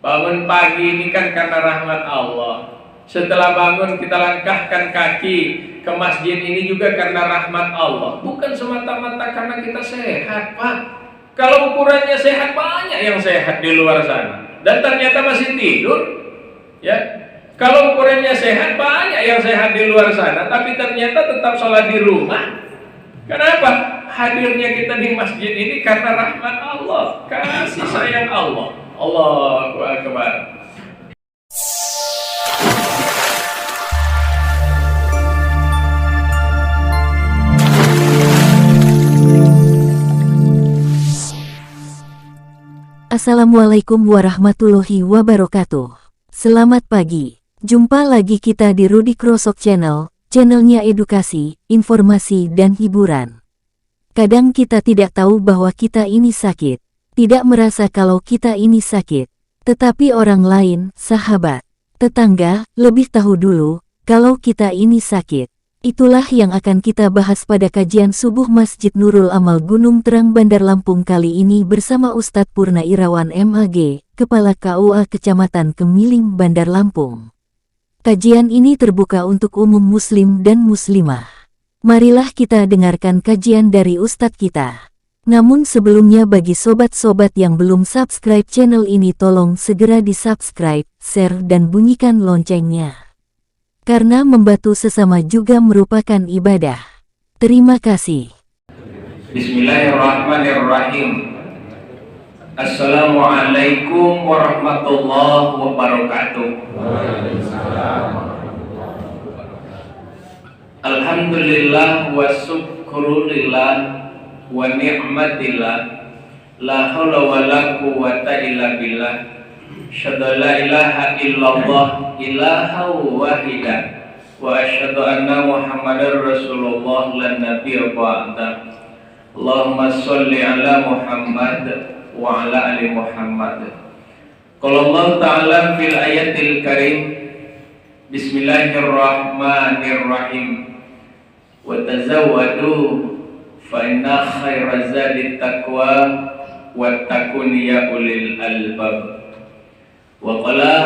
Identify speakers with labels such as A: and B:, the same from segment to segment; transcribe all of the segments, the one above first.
A: Bangun pagi ini kan karena rahmat Allah. Setelah bangun kita langkahkan kaki ke masjid ini juga karena rahmat Allah. Bukan semata-mata karena kita sehat, Pak. Kalau ukurannya sehat, banyak yang sehat di luar sana dan ternyata masih tidur. Ya, kalau ukurannya sehat, banyak yang sehat di luar sana tapi ternyata tetap sholat di rumah. Kenapa? Hadirnya kita di masjid ini karena rahmat Allah, kasih sayang Allah. Allahu Akbar.
B: Assalamualaikum warahmatullahi wabarakatuh. Selamat pagi. Jumpa lagi kita di Rudy Krosok Channel, channelnya edukasi, informasi dan hiburan. Kadang kita tidak tahu bahwa kita ini sakit, tidak merasa kalau kita ini sakit, tetapi orang lain, sahabat, tetangga, lebih tahu dulu kalau kita ini sakit. Itulah yang akan kita bahas pada kajian subuh Masjid Nurul Amal Gunung Terang Bandar Lampung kali ini bersama Ustadz Purna Irawan MAG, Kepala KUA Kecamatan Kemiling Bandar Lampung. Kajian ini terbuka untuk umum muslim dan muslimah. Marilah kita dengarkan kajian dari Ustadz kita. Namun sebelumnya bagi sobat-sobat yang belum subscribe channel ini tolong segera di-subscribe, share dan bunyikan loncengnya. Karena membantu sesama juga merupakan ibadah. Terima kasih.
A: Bismillahirrahmanirrahim. Assalamualaikum warahmatullahi wabarakatuh. Alhamdulillah wa syukrulillah wa ni'matillah, la haula wa la quwwata illa billah. Asyhadu la ilaha illallah ilaha wahidah wa asyhadu anna Muhammadar Rasulullah lan nabiyya ba'da. Allahumma sholli ala Muhammad wa ala ali Muhammad. Qala Allah Ta'ala fil ayatil karim, Bismillahirrahmanirrahim. Wa tazawwadu fa inna khairaz zadi taqwa wattaqun ya ulil albab. Wa qala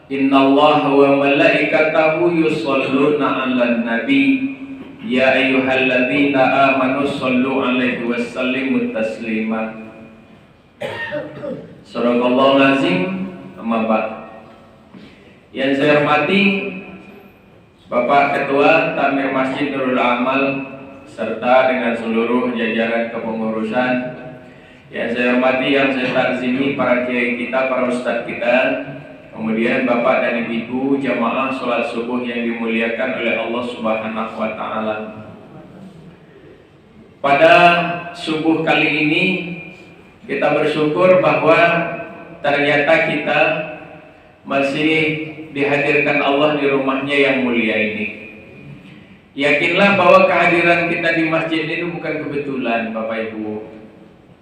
A: innallaha wa malaikatahu yusholluna 'alan nabi ya ayyuhalladzina amanu shollu 'alaihi wa sallimu taslima. Shadaqallahul azim. Amma ba'd. Yang saya hormati Bapak Ketua Takmir Masjid Nurul Amal serta dengan seluruh jajaran kepengurusan. Yang saya hormati, yang saya takzimi para kiai kita, para ustadz kita, kemudian Bapak dan Ibu jamaah sholat subuh yang dimuliakan oleh Allah Subhanahu wa Ta'ala. Pada subuh kali ini kita bersyukur bahwa ternyata kita masih dihadirkan Allah di rumahnya yang mulia ini. Yakinlah bahwa kehadiran kita di masjid ini bukan kebetulan, Bapak Ibu.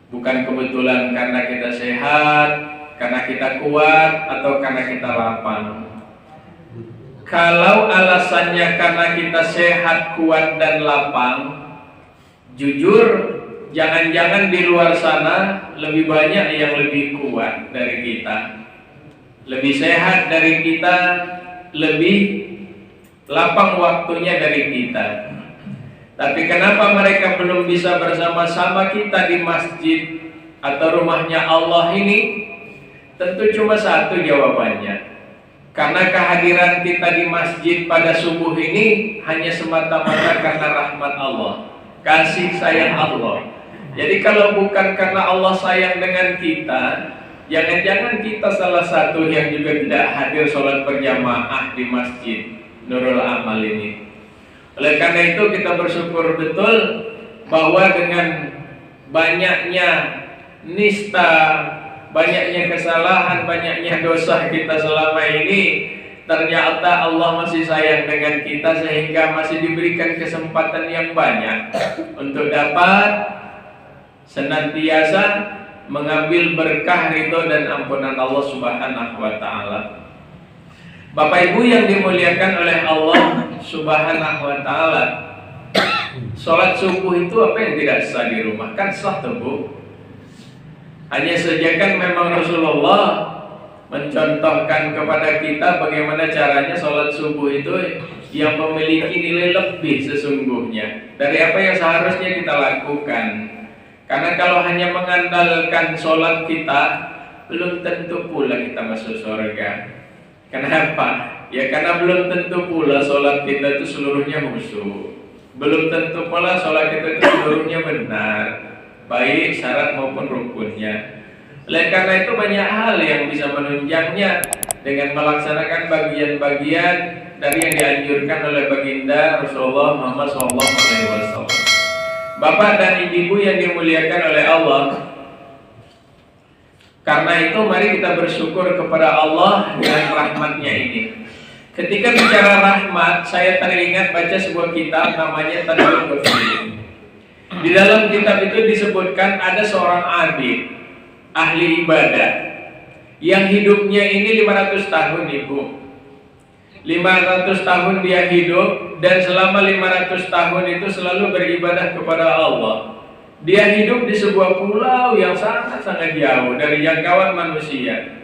A: Bukan kebetulan karena kita sehat, karena kita kuat, atau karena kita lapang. Kalau alasannya karena kita sehat, kuat, dan lapang, jujur, jangan-jangan di luar sana lebih banyak yang lebih kuat dari kita, lebih sehat dari kita, lebih lapang waktunya dari kita. Tapi kenapa mereka belum bisa bersama-sama kita di masjid atau rumahnya Allah ini? Tentu cuma satu jawabannya. Karena kehadiran kita di masjid pada subuh ini hanya semata-mata karena rahmat Allah, kasih sayang Allah. Jadi kalau bukan karena Allah sayang dengan kita, jangan-jangan kita salah satu yang juga tidak hadir sholat berjamaah di masjid Nurul Amal ini. Oleh karena itu kita bersyukur betul bahwa dengan banyaknya nista, banyaknya kesalahan, banyaknya dosa kita selama ini, ternyata Allah masih sayang dengan kita sehingga masih diberikan kesempatan yang banyak untuk dapat senantiasa mengambil berkah ridho dan ampunan Allah Subhanahu wa Ta'ala. Bapak Ibu yang dimuliakan oleh Allah Subhanahu wa Ta'ala, sholat subuh itu apa yang tidak sah di rumah? Kan sah tuh Bu. Hanya saja kan memang Rasulullah mencontohkan kepada kita bagaimana caranya sholat subuh itu yang memiliki nilai lebih sesungguhnya dari apa yang seharusnya kita lakukan. Karena kalau hanya mengandalkan sholat kita, belum tentu pula kita masuk surga. Kenapa? Ya karena belum tentu pula sholat kita itu seluruhnya khusyuk. Belum tentu pula sholat kita itu seluruhnya benar, baik syarat maupun rukunnya. Oleh karena itu banyak hal yang bisa menunjangnya dengan melaksanakan bagian-bagian dari yang dianjurkan oleh baginda Rasulullah Muhammad SAW. Bapak dan ibu yang dimuliakan oleh Allah, karena itu mari kita bersyukur kepada Allah dengan rahmatnya ini. Ketika bicara rahmat, saya teringat baca sebuah kitab namanya Tadbirul Ghafilin. Di dalam kitab itu disebutkan ada seorang abid, ahli ibadah, yang hidupnya ini 500 tahun ibu. 500 tahun dia hidup, dan selama 500 tahun itu selalu beribadah kepada Allah. Dia hidup di sebuah pulau yang sangat-sangat jauh dari jangkauan manusia.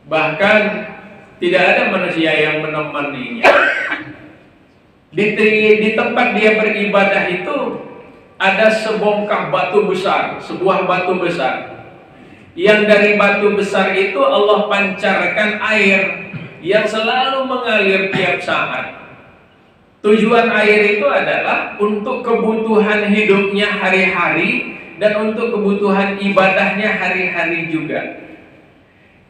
A: Bahkan tidak ada manusia yang menemaninya. Di tempat dia beribadah itu ada sebongkah batu besar, sebuah batu besar. Yang dari batu besar itu Allah pancarkan air yang selalu mengalir tiap saat. Tujuan air itu adalah untuk kebutuhan hidupnya hari-hari dan untuk kebutuhan ibadahnya hari-hari juga.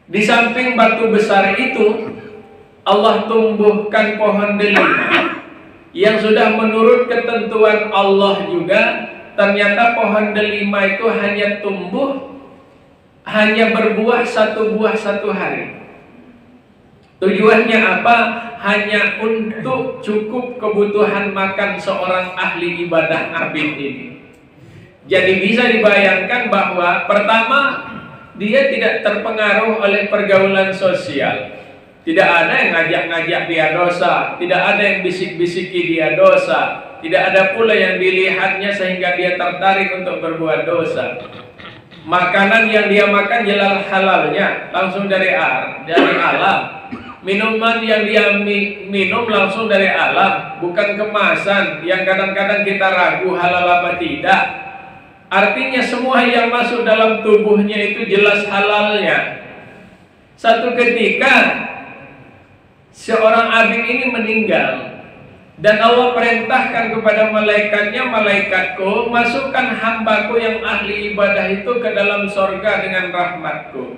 A: Di samping batu besar itu, Allah tumbuhkan pohon delima yang sudah menurut ketentuan Allah juga. Ternyata pohon delima itu hanya berbuah satu buah satu hari. Tujuannya apa? Hanya untuk cukup kebutuhan makan seorang ahli ibadah abid ini. Jadi bisa dibayangkan bahwa pertama, dia tidak terpengaruh oleh pergaulan sosial. Tidak ada yang ngajak-ngajak dia dosa, tidak ada yang bisik-bisiki dia dosa, tidak ada pula yang dilihatnya sehingga dia tertarik untuk berbuat dosa. Makanan yang dia makan jelas halalnya, langsung dari alam. Minuman yang dia minum langsung dari alam, bukan kemasan yang kadang-kadang kita ragu halal apa tidak. Artinya semua yang masuk dalam tubuhnya itu jelas halalnya. Satu ketika seorang abid ini meninggal, dan Allah perintahkan kepada malaikatnya, malaikatku, masukkan hambaku yang ahli ibadah itu ke dalam sorga dengan rahmatku,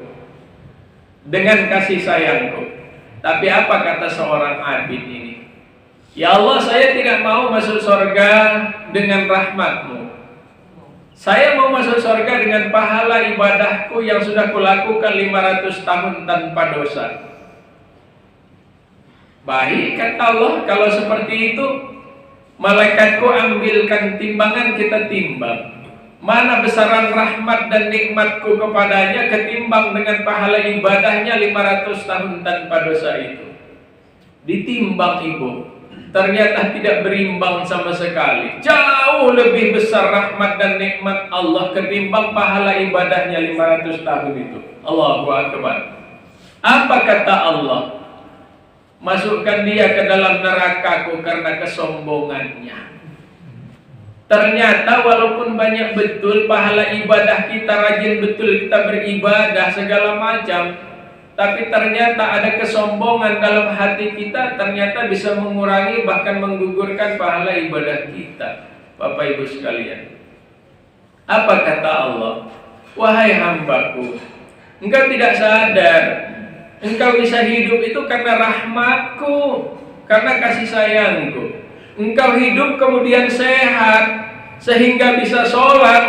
A: dengan kasih sayangku. Tapi apa kata seorang abid ini? Ya Allah, saya tidak mau masuk sorga dengan rahmatmu. Saya mau masuk sorga dengan pahala ibadahku yang sudah kulakukan 500 tahun tanpa dosa. Baik, kata Allah, kalau seperti itu, malaikatku ambilkan timbangan, kita timbang. Mana besaran rahmat dan nikmatku kepadanya ketimbang dengan pahala ibadahnya 500 tahun tanpa dosa itu. Ditimbang ibu, ternyata tidak berimbang sama sekali. Jauh lebih besar rahmat dan nikmat Allah ketimbang pahala ibadahnya 500 tahun itu. Allahu Akbar. Apa kata Allah? Masukkan dia ke dalam nerakaku karena kesombongannya. Ternyata walaupun banyak betul pahala ibadah kita, rajin betul kita beribadah segala macam, tapi ternyata ada kesombongan dalam hati kita, ternyata bisa mengurangi bahkan menggugurkan pahala ibadah kita. Bapak Ibu sekalian, apa kata Allah? Wahai hambaku, engkau tidak sadar engkau bisa hidup itu karena rahmatku, karena kasih sayangku. Engkau hidup kemudian sehat sehingga bisa sholat,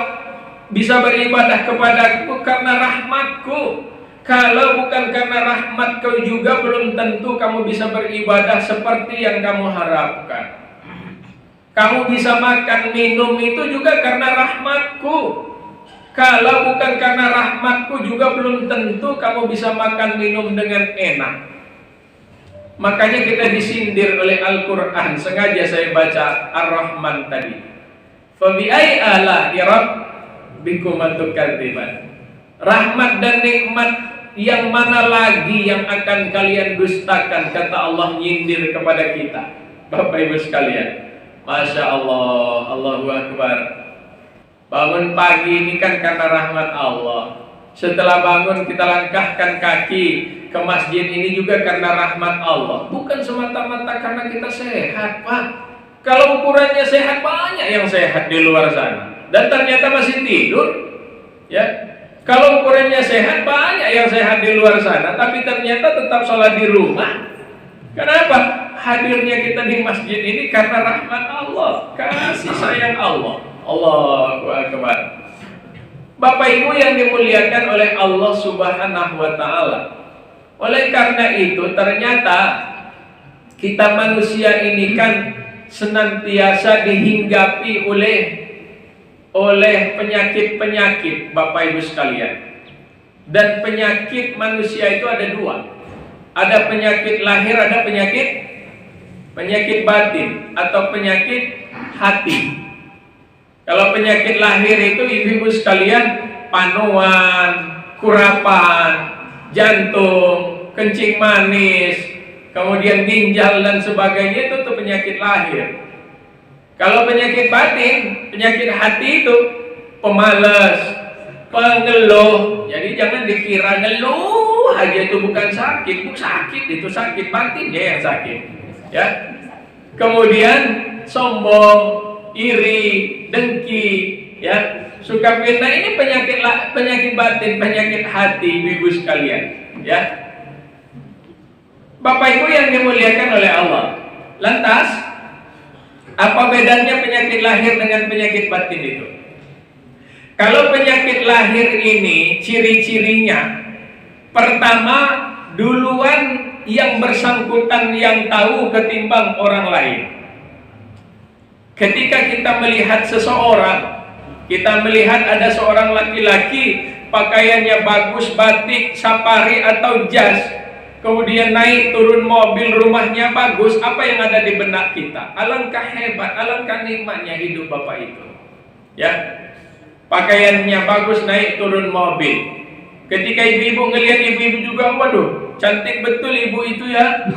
A: bisa beribadah kepadaku karena rahmatku. Kalau bukan karena rahmatku juga belum tentu kamu bisa beribadah seperti yang kamu harapkan. Kamu bisa makan minum itu juga karena rahmatku. Kalau bukan karena rahmatku juga belum tentu kamu bisa makan minum dengan enak. Makanya kita disindir oleh Al-Quran. Sengaja saya baca Ar-Rahman tadi. Fabi'ai ala'i rabbikum tukadziban. Rahmat dan nikmat yang mana lagi yang akan kalian dustakan, kata Allah nyindir kepada kita. Bapak Ibu sekalian, Masya Allah, Allahu Akbar. Bangun pagi ini kan karena rahmat Allah. Setelah bangun kita langkahkan kaki ke masjid ini juga karena rahmat Allah. Bukan semata-mata karena kita sehat, Pak. Kalau ukurannya sehat, banyak yang sehat di luar sana dan ternyata masih tidur. Ya, kalau ukurannya sehat, banyak yang sehat di luar sana tapi ternyata tetap sholat di rumah. Kenapa? Hadirnya kita di masjid ini karena rahmat Allah, kasih sayang Allah. Allahu Akbar. Bapak Ibu yang dimuliakan oleh Allah Subhanahu wa Ta'ala. Oleh karena itu, ternyata kita manusia ini kan senantiasa dihinggapi oleh penyakit-penyakit, Bapak Ibu sekalian. Dan penyakit manusia itu ada dua. Ada penyakit lahir, ada penyakit batin atau penyakit hati. Kalau penyakit lahir itu ibu-ibu sekalian, panuan, kurapan, jantung, kencing manis, kemudian ginjal dan sebagainya, itu tuh penyakit lahir. Kalau penyakit batin, penyakit hati itu pemalas, pengeluh. Jadi jangan dikira ngeluh aja itu bukan sakit, itu sakit batinnya yang sakit. Ya. Kemudian sombong, iri, dengki, ya, suka fitnah, ini penyakit batin, penyakit hati, ibu sekalian, ya. Bapak Ibu yang dimuliakan oleh Allah. Lantas, apa bedanya penyakit lahir dengan penyakit batin itu? Kalau penyakit lahir ini ciri-cirinya, pertama, duluan yang bersangkutan yang tahu ketimbang orang lain. Ketika kita melihat seseorang, kita melihat ada seorang laki-laki pakaiannya bagus, batik, safari atau jas, kemudian naik turun mobil, rumahnya bagus, apa yang ada di benak kita? Alangkah hebat, alangkah nikmatnya hidup bapak itu. Ya, pakaiannya bagus, naik turun mobil. Ketika ibu-ibu ngelihat ibu-ibu juga, waduh, cantik betul ibu itu ya.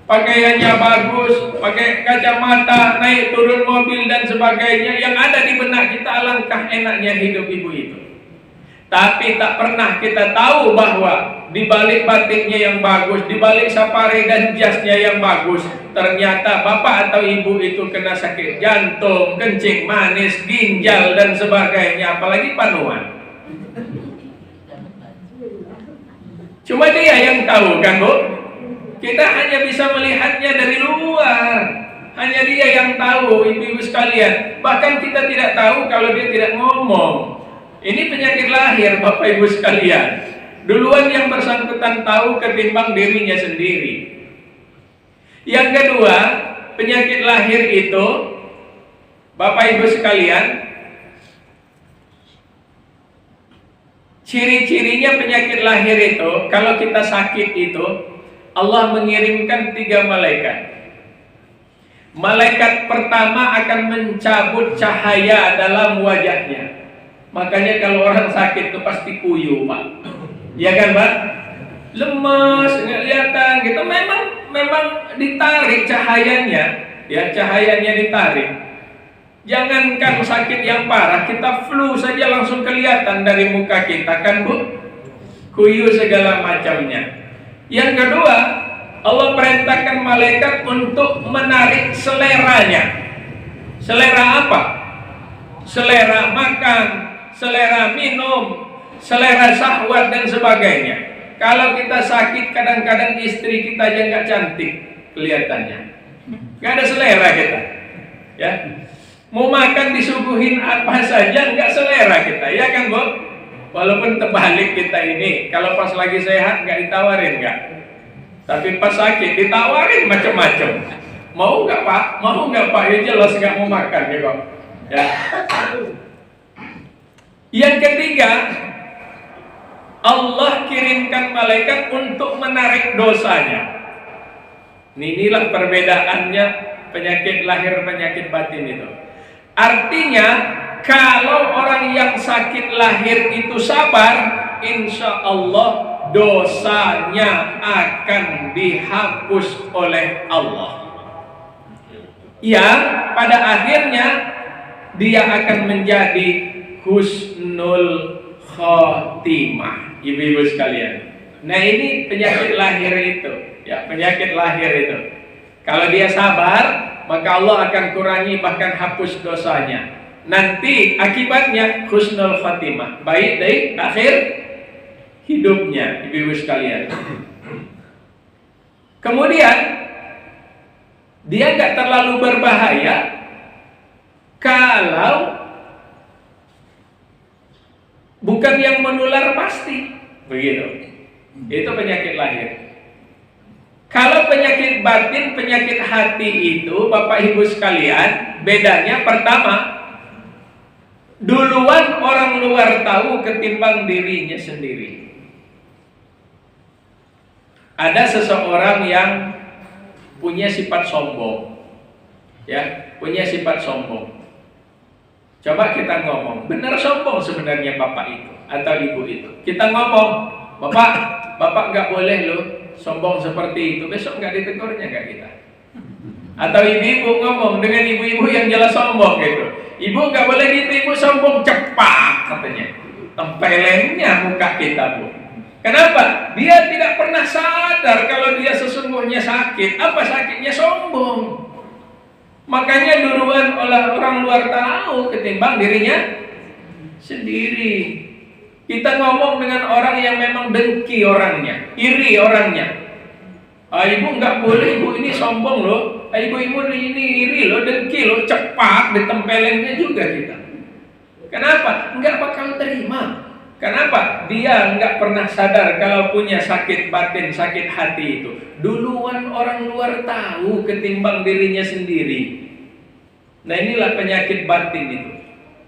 A: Pakaiannya bagus, pakai kacamata, naik turun mobil dan sebagainya. Yang ada di benak kita, alangkah enaknya hidup ibu itu. Tapi tak pernah kita tahu bahwa di balik batiknya yang bagus, di balik safari dan jasnya yang bagus, ternyata bapak atau ibu itu kena sakit jantung, kencing manis, ginjal dan sebagainya, apalagi panuan. Cuma dia yang tahu kan, Bu? Kita hanya bisa melihatnya dari luar. Hanya dia yang tahu, ibu-ibu sekalian. Bahkan kita tidak tahu kalau dia tidak ngomong. Ini penyakit lahir, Bapak Ibu sekalian. Duluan yang bersangkutan tahu ketimbang dirinya sendiri. Yang kedua, penyakit lahir itu, Bapak Ibu sekalian, ciri-cirinya penyakit lahir itu, kalau kita sakit itu, Allah mengirimkan 3 malaikat. Malaikat pertama akan mencabut cahaya dalam wajahnya. Makanya kalau orang sakit itu pasti kuyu, Pak. Ya kan, Pak? Lemas, nggak kelihatan gitu. Memang ditarik cahayanya, ya, cahayanya ditarik. Jangankan sakit yang parah, kita flu saja langsung kelihatan dari muka kita, kan, Bu? Kuyu segala macamnya. Yang kedua, Allah perintahkan malaikat untuk menarik seleranya. Selera apa? Selera makan, selera minum, selera syahwat dan sebagainya. Kalau kita sakit, kadang-kadang istri kita aja nggak cantik kelihatannya. Nggak ada selera kita. Ya, mau makan disuguhin apa saja nggak selera kita, ya kan, Bu? Walaupun terbalik kita ini, kalau pas lagi sehat nggak ditawarin nggak, tapi pas sakit ditawarin macam-macam. Mau nggak, Pak? Mau nggak, Pak? Ya jelas nggak mau makan ya kok. Ya. Yang ketiga, Allah kirimkan malaikat untuk menarik dosanya. Inilah perbedaannya penyakit lahir penyakit batin itu. Artinya, kalau orang yang sakit lahir itu sabar, insya Allah dosanya akan dihapus oleh Allah. Yang pada akhirnya dia akan menjadi husnul khotimah, ibu-ibu sekalian. Nah, ini penyakit lahir itu, ya, penyakit lahir itu. Kalau dia sabar, maka Allah akan kurangi bahkan hapus dosanya. Nanti akibatnya husnul khotimah, baik dari akhir hidupnya, ibu-ibu sekalian. Kemudian dia nggak terlalu berbahaya kalau bukan yang menular pasti, begitu. Itu penyakit lahir. Kalau penyakit batin, penyakit hati itu, Bapak Ibu sekalian, bedanya pertama, duluan orang luar tahu ketimbang dirinya sendiri. Ada seseorang yang punya sifat sombong, ya, punya sifat sombong. Coba kita ngomong, benar sombong sebenarnya bapak itu atau ibu itu. Kita ngomong, bapak nggak boleh loh sombong seperti itu. Besok nggak ditegurnya nggak kita? Atau ibu-ibu ngomong dengan ibu-ibu yang jelas sombong gitu. Ibu nggak boleh gitu, ibu sombong, cepat katanya. Tempelengnya muka kita, Bu. Kenapa? Dia tidak pernah sadar kalau dia sesungguhnya sakit. Apa sakitnya? Sombong. Makanya duluan orang luar tahu ketimbang dirinya sendiri. Kita ngomong dengan orang yang memang dengki orangnya, iri orangnya. Ibu nggak boleh, ibu ini sombong loh. Ibu ini iri loh, dengki loh, cepat ditempelengnya juga kita. Kenapa? Nggak bakal terima. Kenapa? Dia nggak pernah sadar kalau punya sakit batin, sakit hati itu. Duluan orang luar tahu ketimbang dirinya sendiri. Nah, inilah penyakit batin itu.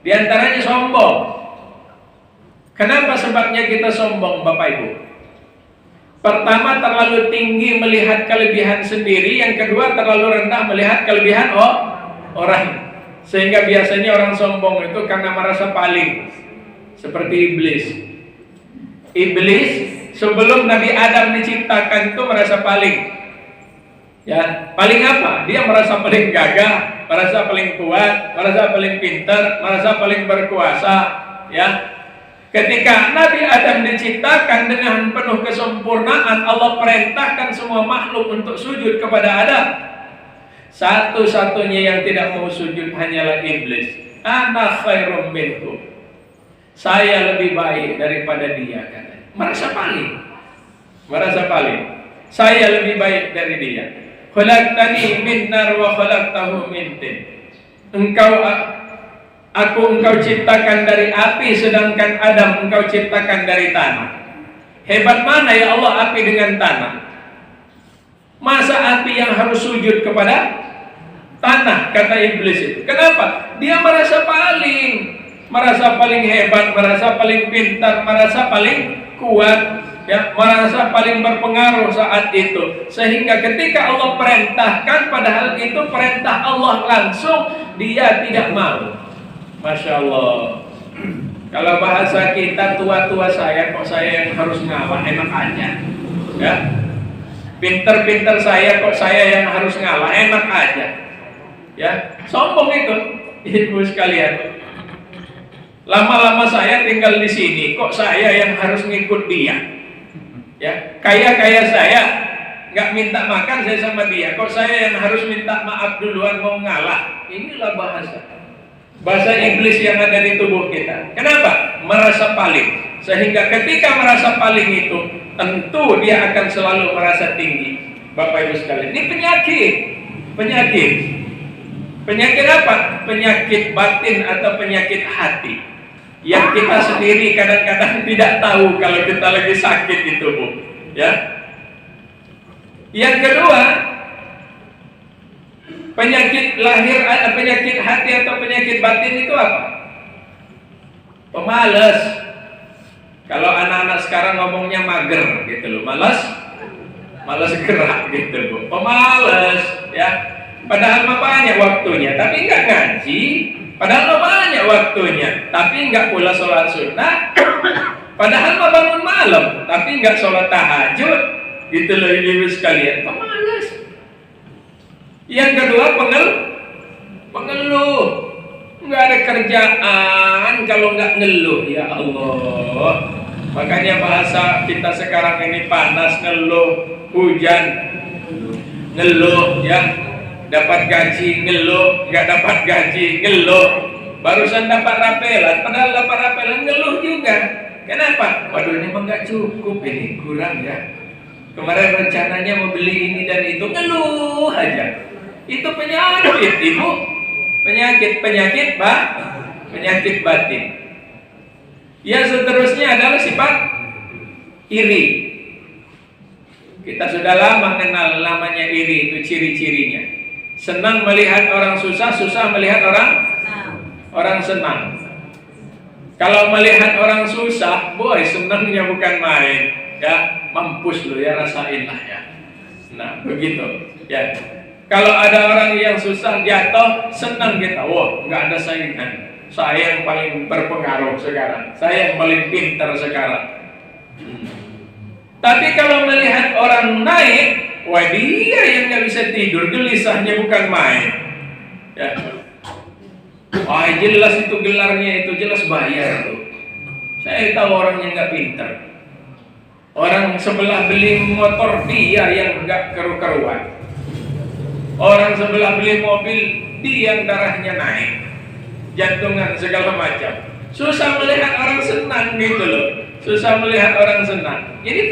A: Di antaranya sombong. Kenapa sebabnya kita sombong, Bapak Ibu? Pertama, terlalu tinggi melihat kelebihan sendiri. Yang kedua, terlalu rendah melihat kelebihan orang. Sehingga biasanya orang sombong itu karena merasa paling. Seperti iblis. Iblis sebelum Nabi Adam diciptakan itu merasa paling. Ya, paling apa? Dia merasa paling gagah, merasa paling kuat, merasa paling pintar, merasa paling berkuasa. Ya, ketika Nabi Adam diciptakan dengan penuh kesempurnaan, Allah perintahkan semua makhluk untuk sujud kepada Adam. Satu-satunya yang tidak mau sujud hanyalah iblis. Ana khairum minhu. Saya lebih baik daripada dia, katanya. Merasa paling. Saya lebih baik dari dia. Khalaqtani min nar wa khalaqtahu min tin. Engkau ciptakan dari api, sedangkan Adam engkau ciptakan dari tanah. Hebat mana ya Allah api dengan tanah? Masa api yang harus sujud kepada tanah, kata iblis itu. Kenapa? Dia merasa paling hebat, merasa paling pintar, merasa paling kuat, ya, merasa paling berpengaruh saat itu. Sehingga ketika Allah perintahkan, padahal itu perintah Allah langsung, dia tidak mau. Masya Allah. Kalau bahasa kita, tua-tua saya, kok saya yang harus ngalah, enak aja, ya. Pinter-pinter saya, kok saya yang harus ngalah, enak aja, ya. Sombong itu, ibu sekalian. Lama-lama saya tinggal di sini, kok saya yang harus ngikut dia? Ya, kaya saya nggak minta makan saya sama dia, kok saya yang harus minta maaf duluan mau ngalah? Inilah bahasa iblis yang ada di tubuh kita. Kenapa? Merasa paling. Sehingga ketika merasa paling itu, tentu dia akan selalu merasa tinggi. Bapak Ibu sekalian, ini penyakit apa? Penyakit batin atau penyakit hati. Yang kita sendiri kadang-kadang tidak tahu kalau kita lagi sakit itu, Bu. Ya. Yang kedua, penyakit lahir, penyakit hati atau penyakit batin itu apa? Pemalas. Kalau anak-anak sekarang ngomongnya mager gitu loh, malas gerak gitu, Bu. Pemalas, ya. Padahal banyak waktunya, tapi nggak ngaji. Padahal banyak waktunya, tapi nggak pula sholat sunnah. Padahal mah bangun malam, tapi nggak sholat tahajud. Gitu loh ibu sekalian, pemalas. Yang kedua pengeluh. Nggak ada kerjaan kalau nggak ngeluh, ya Allah. Makanya bahasa kita sekarang ini panas, ngeluh, hujan, ngeluh, ya. Dapat gaji, ngeluh, nggak dapat gaji, ngeluh. Barusan dapat rapelan, padahal dapat rapelan ngeluh juga. Kenapa? Waduh, ini mah nggak cukup, ini kurang ya. Kemarin rencananya mau beli ini dan itu, ngeluh aja. Itu penyakit, ibu. Penyakit batin. Ya, seterusnya adalah sifat iri. Kita sudah lama kenal namanya iri, itu ciri-cirinya. Senang melihat orang susah, susah melihat orang senang. Kalau melihat orang susah, boy, senangnya bukan main. Ya, mampus lo ya, rasainlah ya. Nah, begitu. Ya. Kalau ada orang yang susah jatuh, senang kita. Wah, nggak ada saingan. Saya yang paling berpengaruh sekarang. Saya yang paling pintar sekarang. Tapi kalau melihat orang naik, wah dia yang nggak bisa tidur, gelisahnya bukan main. Ya. Wah jelas itu gelarnya itu jelas bayar tuh. Saya tahu orang yang nggak pintar. Orang sebelah beli motor dia yang nggak keru-keruan. Orang sebelah beli mobil, dia yang darahnya naik, jantungan segala macam. Susah melihat orang senang gitu loh. Susah melihat orang senang. Ini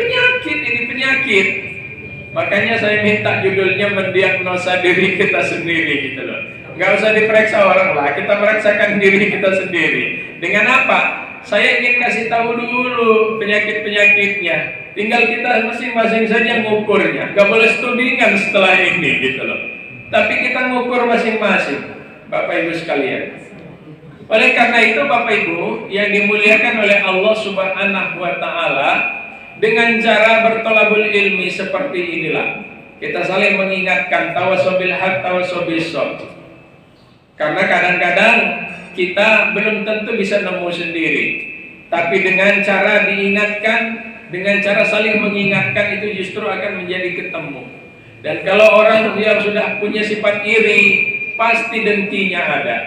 A: penyakit. Makanya saya minta judulnya mendiagnosa diri kita sendiri gitu loh. Nggak usah diperiksa orang lah, kita mereksakan diri kita sendiri. Dengan apa? Saya ingin kasih tahu dulu penyakit-penyakitnya. Tinggal kita masing-masing saja ngukurnya. Nggak boleh studingan setelah ini gitu loh. Tapi kita ngukur masing-masing, Bapak Ibu sekalian. Oleh karena itu Bapak Ibu yang dimuliakan oleh Allah Subhanahu wa Ta'ala, dengan cara bertolabul ilmi seperti inilah kita saling mengingatkan, tawasobil haq, tawasobil sob. Karena kadang-kadang kita belum tentu bisa nemu sendiri, tapi dengan cara diingatkan, dengan cara saling mengingatkan, itu justru akan menjadi ketemu. Dan kalau orang yang sudah punya sifat iri, pasti dengkinya ada.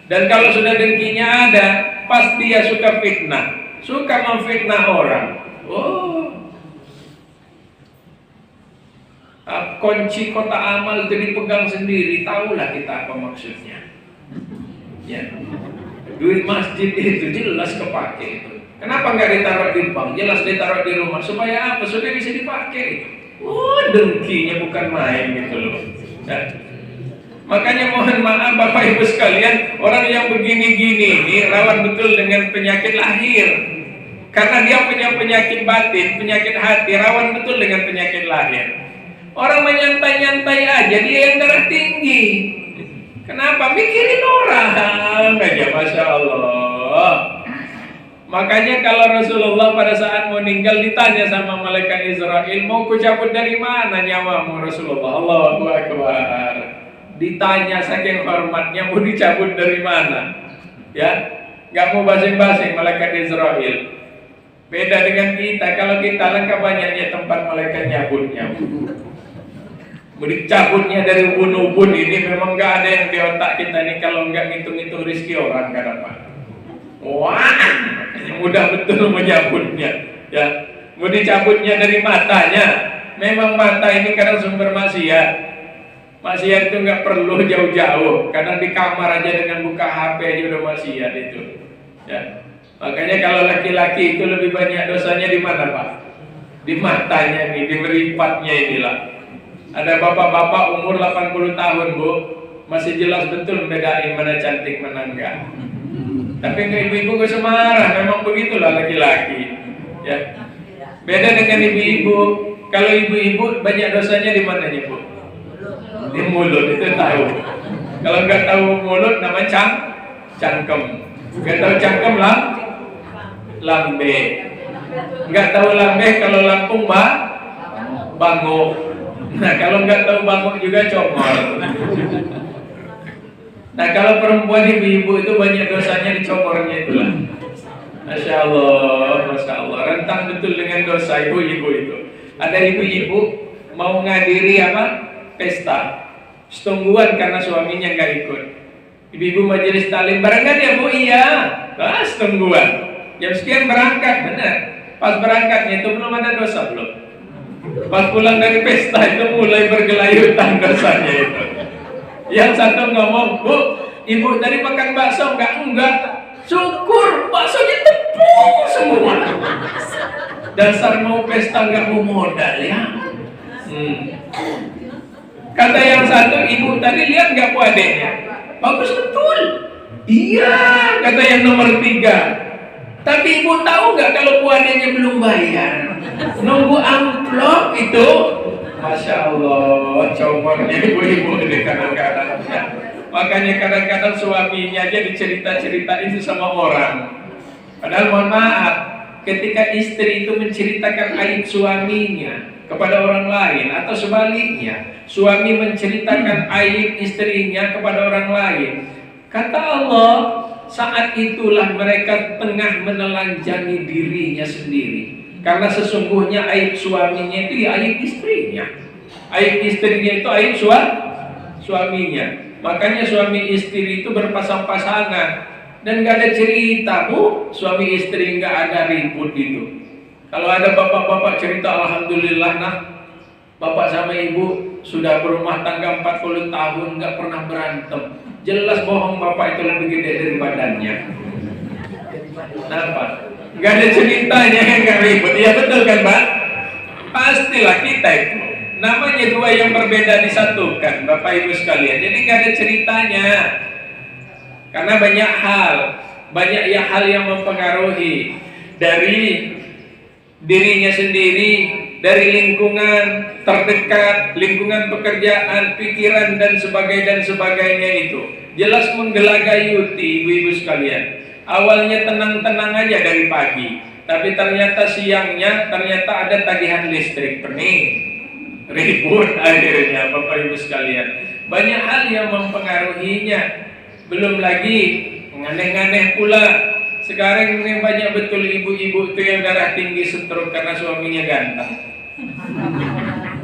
A: Dan kalau sudah dengkinya ada, pasti dia suka fitnah, suka memfitnah orang. Oh, kunci kota amal itu dipegang sendiri, tahulah kita apa maksudnya. Ya, duit masjid itu jelas kepake itu. Kenapa nggak ditaruh di bank? Jelas ditaruh di rumah supaya apa? Supaya bisa dipakai itu. Oh, dengkinya bukan main gitu loh. Ya. Makanya mohon maaf Bapak Ibu sekalian, orang yang begini-gini ini rawan betul dengan penyakit lahir. Karena dia punya penyakit batin, penyakit hati, rawan betul dengan penyakit lahir. Orang menyantai-nyantai aja, dia yang darah tinggi. Kenapa? Mikirin orang aja, Masya Allah. Makanya kalau Rasulullah pada saat meninggal ditanya sama malaikat Israel, mau kucabut dari mana nyawamu Rasulullah? Allahu Akbar. Ditanya saking hormatnya, mau dicabut dari mana? Ya, nggak mau basing-basing malaikat Israel. Beda dengan kita, kalau kita lengkap banyaknya tempat malaikat nyabutnya. Mau dicabutnya dari ubun-ubun ini memang nggak ada yang di otak kita nih kalau nggak ngitung-ngitung rezeki orang kan apa? Wah, mudah betul menyabutnya. Ya, mau dicabutnya dari matanya. Memang mata ini kadang sumber maksiat. Maksiat itu nggak perlu jauh-jauh. Kadang di kamar aja dengan buka HP aja udah maksiat itu. Ya, makanya kalau laki-laki itu lebih banyak dosanya di mana Pak? Di matanya nih, di meripatnya inilah. Ada bapak-bapak umur 80 tahun Bu, masih jelas betul membedain mana cantik mana enggak. Tapi ke ibu-ibu gak semarah, memang begitulah laki-laki. Ya. Beda dengan ibu-ibu. Kalau ibu-ibu banyak dosanya di mananya Bu? Di mulut, itu tahu. Kalau nggak tahu mulut namanya cangkem. Nggak tahu cangkem lah, lambe. Nggak tahu lambe kalau Lampung banguk. Nah kalau nggak tahu banguk juga congol. Nah kalau perempuan ibu-ibu itu banyak dosanya di comornya itulah. Masya Allah, Masya Allah. Rentang betul dengan dosa ibu-ibu itu. Ada ibu-ibu mau ngadiri apa? Pesta. Setungguan karena suaminya nggak ikut. Ibu-ibu majelis taklim berangkat ya bu? Iya. Nah, setungguan. Jam sekian berangkat, benar. Pas berangkatnya itu belum ada dosa belum. Pas pulang dari pesta itu mulai bergelayutan dosanya itu. Yang satu ngomong, bu, ibu tadi makan bakso enggak? Syukur, baksonya tepung semua. Dasar mau pesta nggak mau modal ya. Kata yang satu, ibu tadi lihat nggak puadenya? Bagus betul. Iya, kata yang nomor 3. Tapi ibu tahu nggak kalau puadenya belum bayar? Nunggu amplop itu. Masya Allah, comornya ibu-ibu ini kadang-kadang. Makanya kadang-kadang suaminya aja dicerita-ceritain itu sama orang. Padahal mohon maaf, ketika istri itu menceritakan aib suaminya kepada orang lain atau sebaliknya, suami menceritakan aib istrinya kepada orang lain, kata Allah, saat itulah mereka tengah menelanjangi dirinya sendiri. Karena sesungguhnya aib suaminya itu ya aib istrinya. Aib istrinya itu aib suaminya. Makanya suami istri itu berpasang-pasangan. Dan gak ada cerita, bu, suami istri gak ada ribut gitu. Kalau ada bapak-bapak cerita, alhamdulillah nah, bapak sama ibu sudah berumah tangga 40 tahun gak pernah berantem. Jelas bohong, bapak itu lebih gede dari badannya. Kenapa? Gak ada ceritanya yang gak ribut. Ya betul kan Pak? Pastilah kita itu. Namanya dua yang berbeda disatukan, Bapak Ibu sekalian. Jadi gak ada ceritanya. Karena banyak hal yang mempengaruhi dari dirinya sendiri, dari lingkungan terdekat, lingkungan pekerjaan, pikiran dan sebagainya itu. Jelas menggelagayuti ibu-ibu sekalian. Awalnya tenang-tenang aja dari pagi, tapi ternyata siangnya ada tagihan listrik pening, ribut akhirnya Bapak Ibu sekalian. Banyak hal yang mempengaruhinya. Belum lagi aneh-aneh pula. Sekarang ini banyak betul ibu-ibu itu yang darah tinggi stroke karena suaminya ganteng.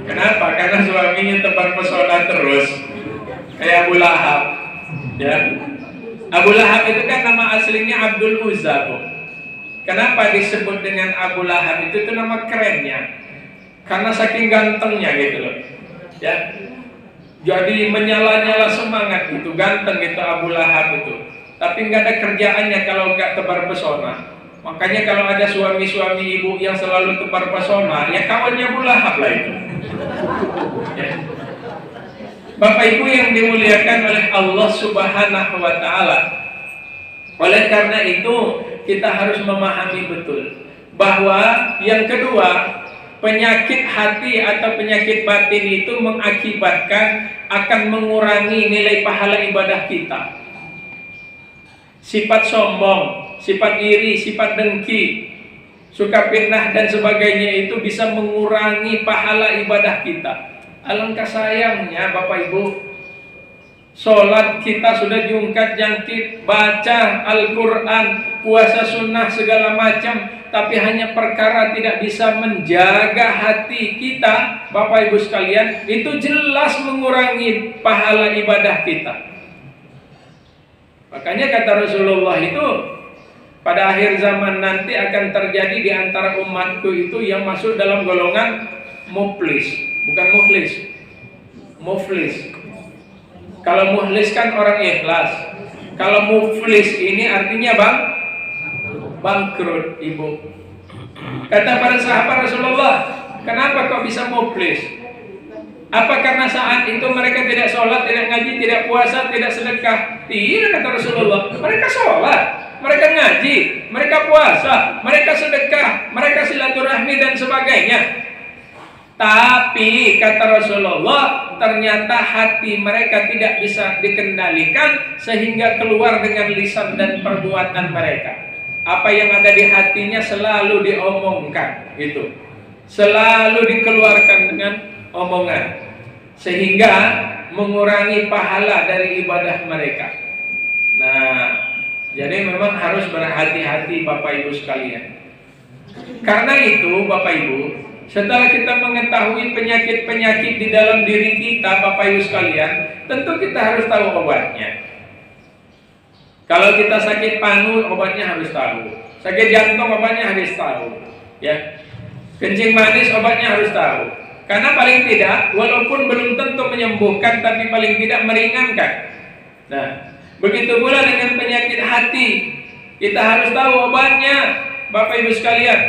A: Kenapa? Karena suaminya tebar pesona terus. Kayak Abu Lahab. Ya. Abu Lahab itu kan nama aslinya Abdul Uzza, Bu. Kenapa disebut dengan Abu Lahab? Itu nama kerennya. Karena saking gantengnya gitu loh. Ya. Jadi menyala-nyala semangat gitu, ganteng gitu Abu Lahab itu. Tapi nggak ada kerjaannya kalau nggak tebar pesona. Makanya kalau ada suami-suami ibu yang selalu tebar pesona, ya kawannya Abu Lahab lah itu. Ya. Bapak Ibu yang dimuliakan oleh Allah Subhanahu wa Ta'ala. Oleh karena itu, kita harus memahami betul bahwa yang kedua, penyakit hati atau penyakit batin itu mengakibatkan akan mengurangi nilai pahala ibadah kita. Sifat sombong, sifat iri, sifat dengki, suka fitnah dan sebagainya itu bisa mengurangi pahala ibadah kita. Alangkah sayangnya Bapak Ibu, sholat kita sudah diungkat-jangkit, baca Al-Quran, puasa sunnah segala macam, tapi hanya perkara tidak bisa menjaga hati kita, Bapak Ibu sekalian, itu jelas mengurangi pahala ibadah kita. Makanya kata Rasulullah itu, pada akhir zaman nanti akan terjadi di antara umatku itu yang masuk dalam golongan muflis, bukan mukhlis, muflis. Kalau mukhlis kan orang ikhlas. Kalau muflis ini artinya bangkrut, Ibu. Kata para sahabat Rasulullah, kenapa kok bisa muflis? Apa karena saat itu mereka tidak sholat, tidak ngaji, tidak puasa, tidak sedekah? Tidak, kata Rasulullah. Mereka sholat, mereka ngaji, mereka puasa, mereka sedekah, mereka silaturahmi dan sebagainya. Tapi kata Rasulullah, ternyata hati mereka tidak bisa dikendalikan sehingga keluar dengan lisan dan perbuatan mereka. Apa yang ada di hatinya selalu diomongkan, gitu. Selalu dikeluarkan dengan omongan, sehingga mengurangi pahala dari ibadah mereka. Nah, Jadi memang harus berhati-hati Bapak Ibu sekalian. Karena itu Bapak Ibu, setelah kita mengetahui penyakit-penyakit di dalam diri kita Bapak Ibu sekalian, tentu kita harus tahu obatnya. Kalau kita sakit paru, obatnya harus tahu. Sakit jantung, obatnya harus tahu. Ya, kencing manis, obatnya harus tahu. Karena paling tidak, walaupun belum tentu menyembuhkan, tapi paling tidak meringankan. Nah, begitu pula dengan penyakit hati, kita harus tahu obatnya, Bapak Ibu sekalian.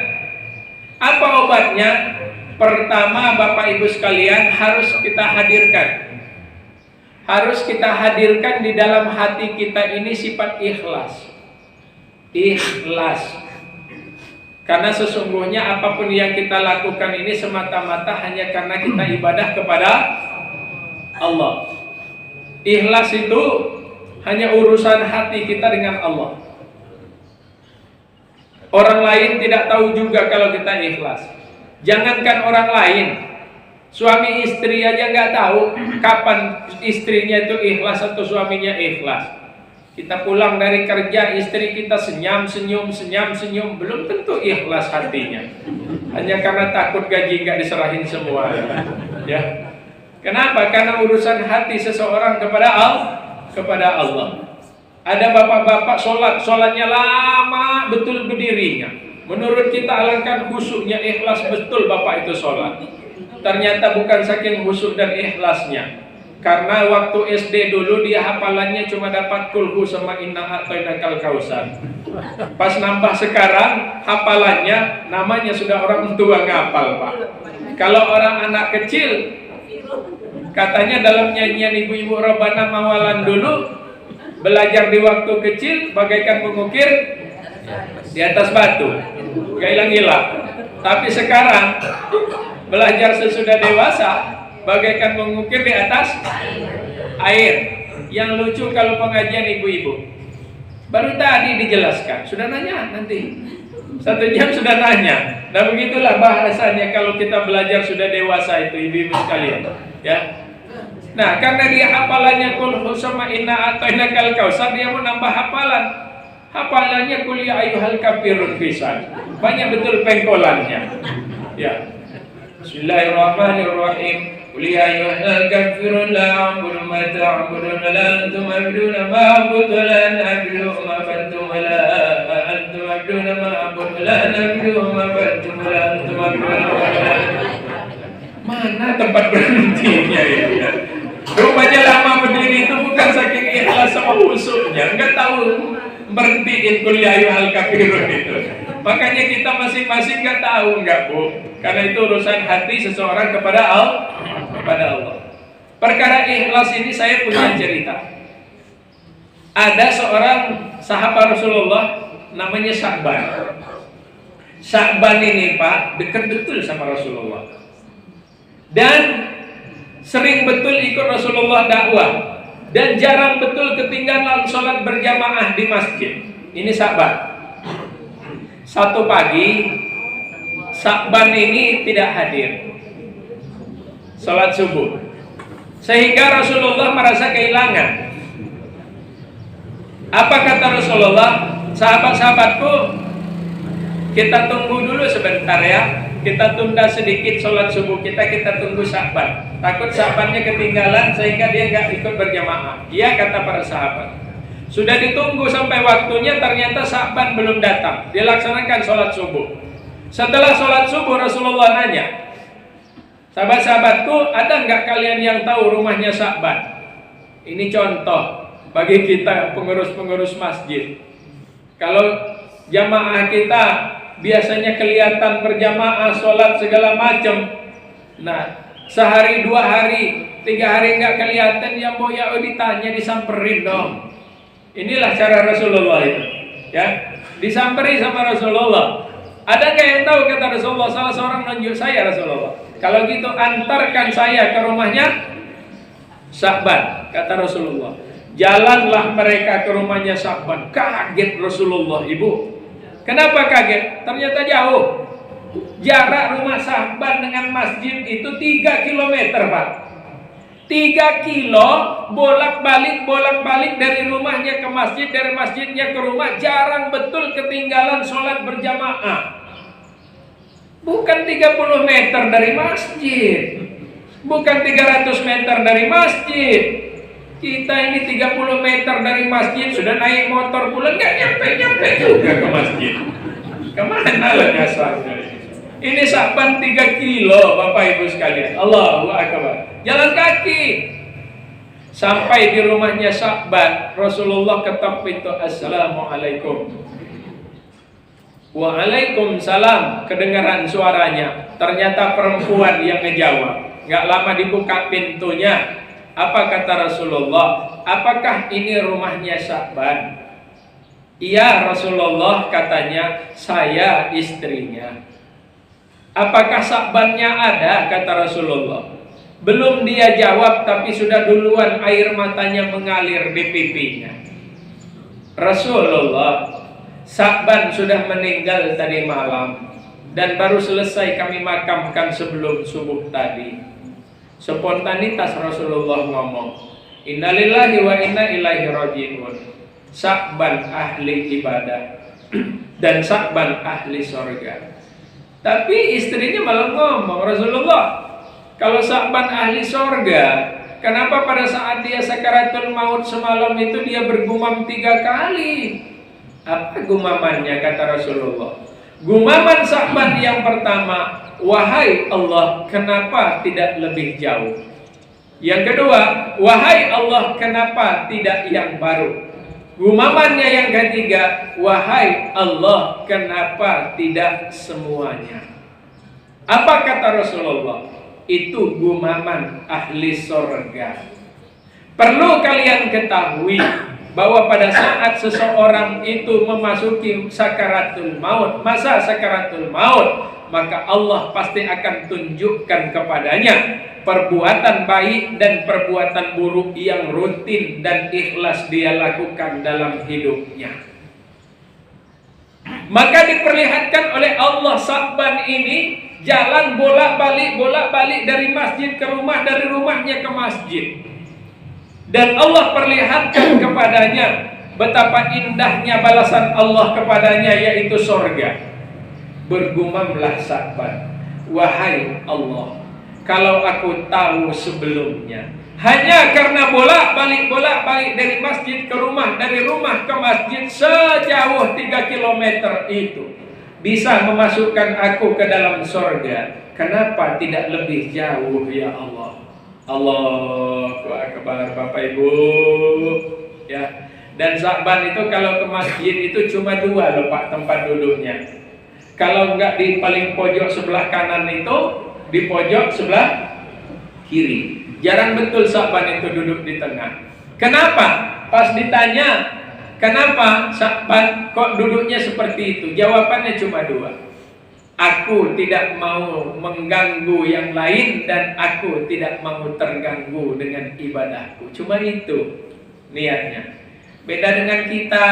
A: Apa obatnya? Pertama, Bapak Ibu sekalian, harus kita hadirkan. Harus kita hadirkan di dalam hati kita ini sifat ikhlas. Ikhlas. Karena sesungguhnya apapun yang kita lakukan ini semata-mata hanya karena kita ibadah kepada Allah. Ikhlas itu hanya urusan hati kita dengan Allah. Orang lain tidak tahu juga kalau kita ikhlas. Jangankan orang lain, suami istri aja nggak tahu kapan istrinya itu ikhlas atau suaminya ikhlas. Kita pulang dari kerja, istri kita senyum-senyum, belum tentu ikhlas hatinya. Hanya karena takut gaji nggak diserahin semua. Ya. Kenapa? Karena urusan hati seseorang kepada Allah. Ada bapak-bapak sholatnya lama betul berdirinya. Menurut kita alangkah khusyuknya, ikhlas betul bapak itu sholat. Ternyata bukan saking khusyuk dan ikhlasnya. Karena waktu SD dulu dia hafalannya cuma dapat kulhu sama inna a'tainakal kausar. Pas nambah sekarang hafalannya namanya sudah orang tua ngapal, Pak. Kalau orang anak kecil katanya dalam nyanyian ibu-ibu Robana Mawalan dulu, belajar di waktu kecil bagaikan mengukir di atas batu, gak hilang-hilang. Tapi sekarang belajar sesudah dewasa bagaikan mengukir di atas air. Yang lucu kalau pengajian ibu-ibu, baru tadi dijelaskan, sudah nanya nanti 1 jam sudah nanya. Nah begitulah bahasanya kalau kita belajar sudah dewasa itu ibu-ibu sekalian, ya. Nah karena dia hafalannya kul sama inna a'tainakal kausar, dia mau nambah hafalan. Hafalannya kul ya ayyuhal kafirun pisan. Banyak betul pengkolannya. Ya. Bismillahirrahmanirrahim. Qul ya ayyuhal kafirun la a'budu ma ta'budun wa la antum 'abduna ma a'budu wa la na'budu ma antum wa la antum 'abduna ma a'budu wa la na'budu ma antum wa la antum 'abduna wa la. Mana tempat berhentinya itu ya? Rupanya lama berdiri itu bukan saking ikhlas sama khusyuknya, enggak tahu berhentiin qul ya ayyuhal kafirun itu. Makanya kita masing-masing enggak tahu, enggak Bu? Karena itu urusan hati seseorang kepada Allah. Perkara ikhlas ini saya punya cerita. Ada seorang sahabat Rasulullah namanya Sa'ban. Sa'ban ini Pak dekat betul sama Rasulullah. Dan sering betul ikut Rasulullah dakwah. Dan jarang betul ketinggalan sholat berjamaah di masjid. Ini Sa'ban. Satu pagi Sa'ban ini tidak hadir sholat subuh, sehingga Rasulullah merasa kehilangan. Apa kata Rasulullah? Sahabat-sahabatku, kita tunggu dulu sebentar ya, kita tunda sedikit sholat subuh kita tunggu Sa'ban. Takut Sa'bannya ketinggalan sehingga dia nggak ikut berjamaah. Iya kata para sahabat. Sudah ditunggu sampai waktunya, ternyata Sa'ban belum datang. Dia laksanakan sholat subuh. Setelah sholat subuh Rasulullah nanya, sahabat-sahabatku, ada nggak kalian yang tahu rumahnya Sa'ban? Ini contoh bagi kita pengurus-pengurus masjid. Kalau jamaah kita biasanya kelihatan berjamaah sholat segala macam. Nah, sehari, 2 hari, 3 hari nggak kelihatan, ya mau ya ditanya, disamperin dong. Inilah cara Rasulullah itu, ya, disamperi sama Rasulullah. Ada nggak yang tahu kata Rasulullah? Salah seorang nunjuk saya Rasulullah. Kalau gitu antarkan saya ke rumahnya Sa'ban, kata Rasulullah. Jalanlah mereka ke rumahnya Sa'ban. Kaget Rasulullah, ibu. Kenapa kaget? Ternyata jauh. Jarak rumah Sa'ban dengan masjid itu 3 km Pak. 3 kilo bolak-balik dari rumahnya ke masjid, dari masjidnya ke rumah. Jarang betul ketinggalan sholat berjamaah. Bukan 30 meter dari masjid, bukan 300 meter dari masjid. Kita ini 30 meter dari masjid, sudah naik motor pula nggak nyampe juga ke masjid. Kemana lah nyasarnya? Ini Sya'ban 3 kilo Bapak Ibu sekalian. Allahu Akbar. Jalan kaki sampai di rumahnya Sya'ban. Rasulullah ketok pintu, Assalamualaikum. Waalaikumsalam. Kedengaran suaranya. Ternyata perempuan yang ngejawab. Gak lama dibuka pintunya. Apa kata Rasulullah? Apakah ini rumahnya Sya'ban? Iya Rasulullah, katanya, saya istrinya. Apakah Sya'bannya ada? Kata Rasulullah. Belum dia jawab, tapi sudah duluan air matanya mengalir di pipinya. Rasulullah, Sya'ban sudah meninggal tadi malam, dan baru selesai kami makamkan sebelum subuh tadi. Spontanitas Rasulullah ngomong, innalillahi wa inna ilaihi raji'un. Sya'ban ahli ibadah dan Sya'ban ahli surga. Tapi istrinya malah ngomong, Rasulullah, kalau Sya'ban ahli surga, kenapa pada saat dia sakaratul maut semalam itu dia bergumam 3 kali? Apa gumamannya? Kata Rasulullah, gumaman Sya'ban yang pertama, wahai Allah, kenapa tidak lebih jauh? Yang kedua, wahai Allah, kenapa tidak yang baru? Gumamannya yang ketiga, wahai Allah, kenapa tidak semuanya? Apa kata Rasulullah? Itu gumaman ahli surga. Perlu kalian ketahui bahwa pada saat seseorang itu memasuki sakaratul maut, masa sakaratul maut, maka Allah pasti akan tunjukkan kepadanya perbuatan baik dan perbuatan buruk yang rutin dan ikhlas dia lakukan dalam hidupnya. Maka diperlihatkan oleh Allah Sya'ban ini jalan bolak-balik dari masjid ke rumah, dari rumahnya ke masjid. Dan Allah perlihatkan kepadanya betapa indahnya balasan Allah kepadanya, yaitu surga. Bergumamlah Sya'ban, wahai Allah, kalau aku tahu sebelumnya, hanya karena bolak-balik dari masjid ke rumah, dari rumah ke masjid sejauh 3 kilometer itu bisa memasukkan aku ke dalam surga, kenapa tidak lebih jauh ya Allah? Allahu Akbar Bapak Ibu ya. Dan Sya'ban itu kalau ke masjid itu cuma 2 loh Pak tempat duduknya. Kalau enggak di paling pojok sebelah kanan itu, di pojok sebelah kiri. Jarang betul Sya'ban itu duduk di tengah. Kenapa? Pas ditanya, kenapa Sya'ban kok duduknya seperti itu? Jawabannya cuma 2. Aku tidak mau mengganggu yang lain dan aku tidak mau terganggu dengan ibadahku. Cuma itu niatnya. Beda dengan kita.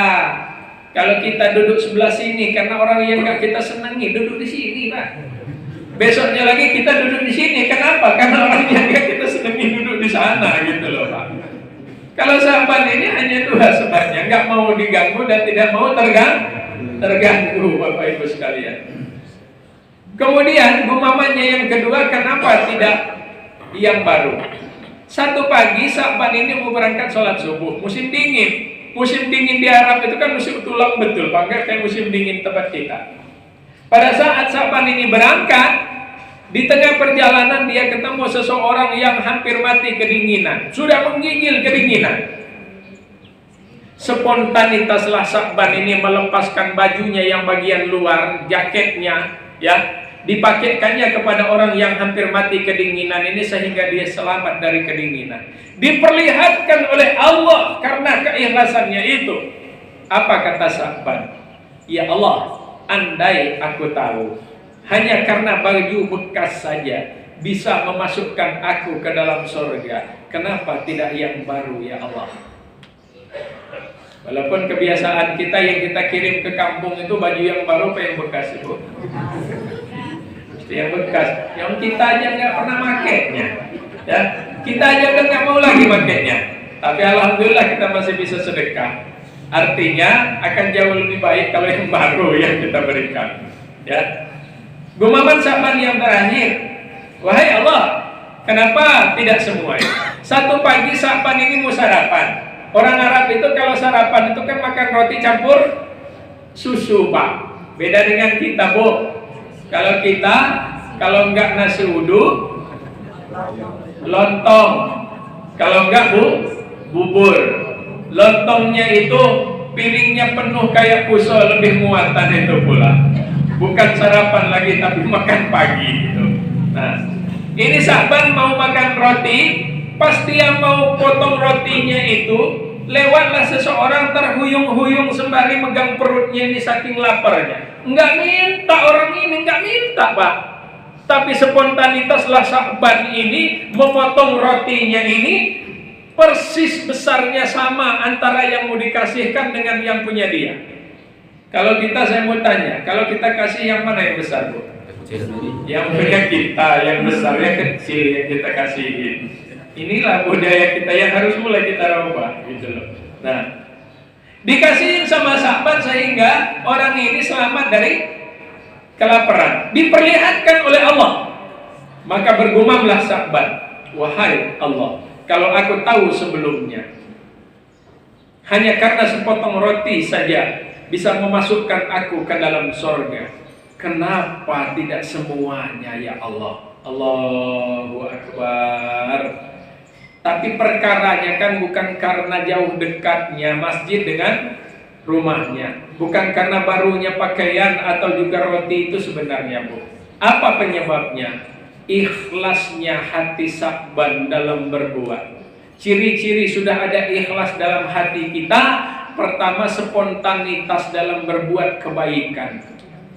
A: Kalau kita duduk sebelah sini karena orang yang gak kita senangi, duduk di sini Pak. Besoknya lagi kita duduk di sini. Kenapa? Karena orang yang gak kita senangi duduk di sana gitu loh Pak. Kalau Sya'ban ini hanya 2 sebabnya, nggak mau diganggu dan tidak mau terganggu Bapak Ibu sekalian. Kemudian gumamannya yang kedua, kenapa tidak yang baru? Satu pagi Sya'ban ini mau berangkat sholat subuh, musim dingin. Musim dingin di Arab itu kan musim tulang betul, Pak, kayak musim dingin tempat kita. Pada saat Sya'ban ini berangkat, di tengah perjalanan dia ketemu seseorang yang hampir mati kedinginan, sudah menggigil kedinginan. Spontanitaslah Sya'ban ini melepaskan bajunya yang bagian luar, jaketnya, ya, dipakaikannya kepada orang yang hampir mati kedinginan ini sehingga dia selamat dari kedinginan. Diperlihatkan oleh Allah karena keikhlasannya itu. Apa kata Sya'ban? Ya Allah, andai aku tahu hanya karena baju bekas saja bisa memasukkan aku ke dalam surga, kenapa tidak yang baru ya Allah? Walaupun kebiasaan kita yang kita kirim ke kampung itu baju yang baru apa yang bekas itu? Mesti yang bekas. Yang kita aja nggak pernah makainya. Ya, Kita aja udah nggak mau lagi pakainya. Tapi alhamdulillah kita masih bisa sedekah. Artinya akan jauh lebih baik kalau yang baru yang kita berikan. Ya. Gumaman Sa'ban yang terakhir. Wahai Allah, kenapa tidak semua? Satu pagi Sa'ban ini mau sarapan. Orang Arab itu kalau sarapan itu kan makan roti campur susu, Pak. Beda dengan kita, Bu. Kalau kita, kalau enggak nasi uduk, lontong. Kalau enggak, Bu, bubur. Lontongnya itu piringnya penuh kayak puso, lebih muatan itu pula. Bukan sarapan lagi, tapi makan pagi gitu. Nah, ini Sa'ban mau makan roti, pasti yang mau potong rotinya itu lewatlah seseorang terhuyung-huyung sembari megang perutnya ini saking laparnya. Enggak minta orang ini, enggak minta, Pak. Tapi spontanitaslah Sa'ban ini memotong rotinya ini persis besarnya sama antara yang mau dikasihkan dengan yang punya dia. Kalau kita, saya mau tanya, kalau kita kasih yang mana yang besar, Bu? Yang punya kita, yang besarnya kecil yang kita kasihin. Inilah budaya kita yang harus mulai kita rubah, gitu loh. Nah, dikasihin sama Sa'ban sehingga orang ini selamat dari kelaparan, diperlihatkan oleh Allah. Maka bergumamlah Sa'ban, wahai Allah, kalau aku tahu sebelumnya hanya karena sepotong roti saja bisa memasukkan aku ke dalam sorga, kenapa tidak semuanya ya Allah? Allahu Akbar. Tapi perkaranya kan bukan karena jauh dekatnya masjid dengan rumahnya, bukan karena barunya pakaian atau juga roti itu sebenarnya, Bu. Apa penyebabnya? Ikhlasnya hati Sa'ban dalam berbuat. Ciri-ciri sudah ada ikhlas dalam hati kita. Pertama, spontanitas dalam berbuat kebaikan.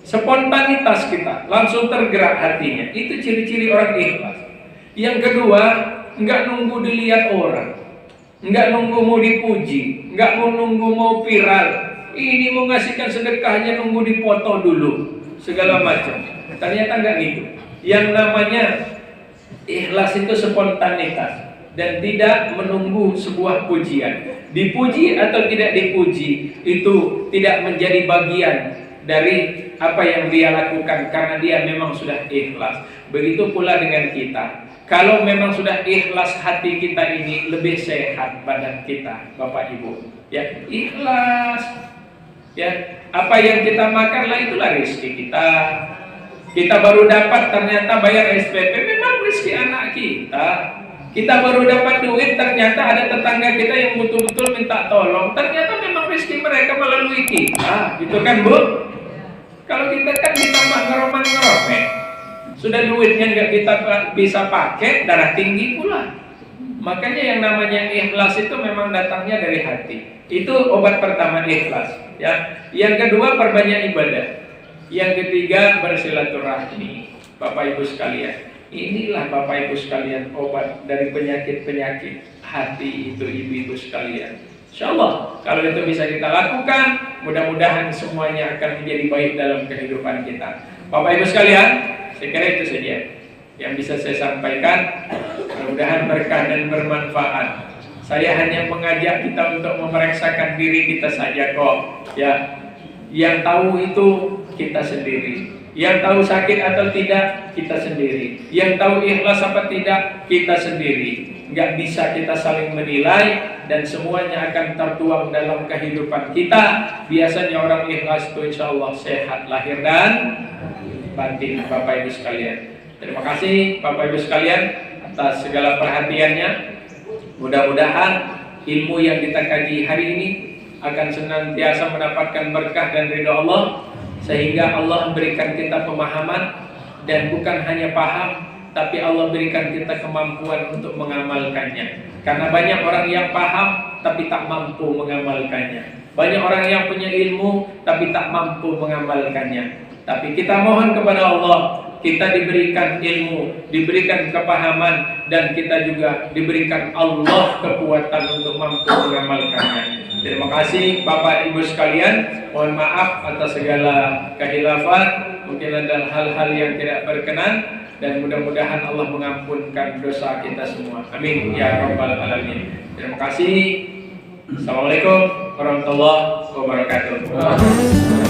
A: Spontanitas kita langsung tergerak hatinya. Itu ciri-ciri orang ikhlas. Yang kedua, enggak nunggu dilihat orang, enggak nunggu mau dipuji, enggak mau nunggu mau viral. Ini mau ngasihkan sedekahnya nunggu dipoto dulu, segala macam. Ternyata enggak gitu. Yang namanya ikhlas itu spontanitas dan tidak menunggu sebuah pujian. Dipuji atau tidak dipuji itu tidak menjadi bagian dari apa yang dia lakukan karena dia memang sudah ikhlas. Begitu pula dengan kita. Kalau memang sudah ikhlas hati kita ini, lebih sehat badan kita, Bapak Ibu. Ya, ikhlas. Ya, apa yang kita makan lah itulah rezeki kita. Kita baru dapat ternyata bayar SPP, memang rezeki anak kita. Kita baru dapat duit, ternyata ada tetangga kita yang betul-betul minta tolong. Ternyata memang rezeki mereka melalui kita, gitu kan, Bu? Kalau kita kan ditambah ngeroman-ngeromek, sudah duitnya nggak kita bisa pakai, darah tinggi pula. Makanya yang namanya ikhlas itu memang datangnya dari hati. Itu obat pertama, ikhlas. Ya. Yang kedua, perbanyak ibadah. Yang ketiga, bersilaturahmi. Bapak Ibu sekalian, inilah Bapak Ibu sekalian obat dari penyakit-penyakit hati itu, ibu-ibu sekalian. Insya Allah, kalau itu bisa kita lakukan, mudah-mudahan semuanya akan menjadi baik dalam kehidupan kita. Bapak Ibu sekalian, saya kira itu saja yang bisa saya sampaikan. Mudah-mudahan berkah dan bermanfaat. Saya hanya mengajak kita untuk memeriksakan diri kita saja kok. Ya, yang tahu itu kita sendiri. Yang tahu sakit atau tidak, kita sendiri. Yang tahu ikhlas apa tidak, kita sendiri. Nggak bisa kita saling menilai dan semuanya akan tertuang dalam kehidupan kita. Biasanya orang ikhlas itu insya Allah sehat lahir dan batin, Bapak Ibu sekalian. Terima kasih Bapak Ibu sekalian atas segala perhatiannya. Mudah-mudahan ilmu yang kita kaji hari ini akan senantiasa mendapatkan berkah dan ridha Allah, sehingga Allah memberikan kita pemahaman dan bukan hanya paham, tapi Allah berikan kita kemampuan untuk mengamalkannya. Karena banyak orang yang paham tapi tak mampu mengamalkannya. Banyak orang yang punya ilmu tapi tak mampu mengamalkannya. Tapi kita mohon kepada Allah, kita diberikan ilmu, diberikan kepahaman, dan kita juga diberikan Allah kekuatan untuk mampu mengamalkannya. Terima kasih Bapak Ibu sekalian. Mohon maaf atas segala kehilafan. Mungkin ada hal-hal yang tidak berkenan. dan mudah-mudahan Allah mengampunkan dosa kita semua. Amin ya rabbal alamin. Terima kasih. Assalamualaikum warahmatullahi wabarakatuh.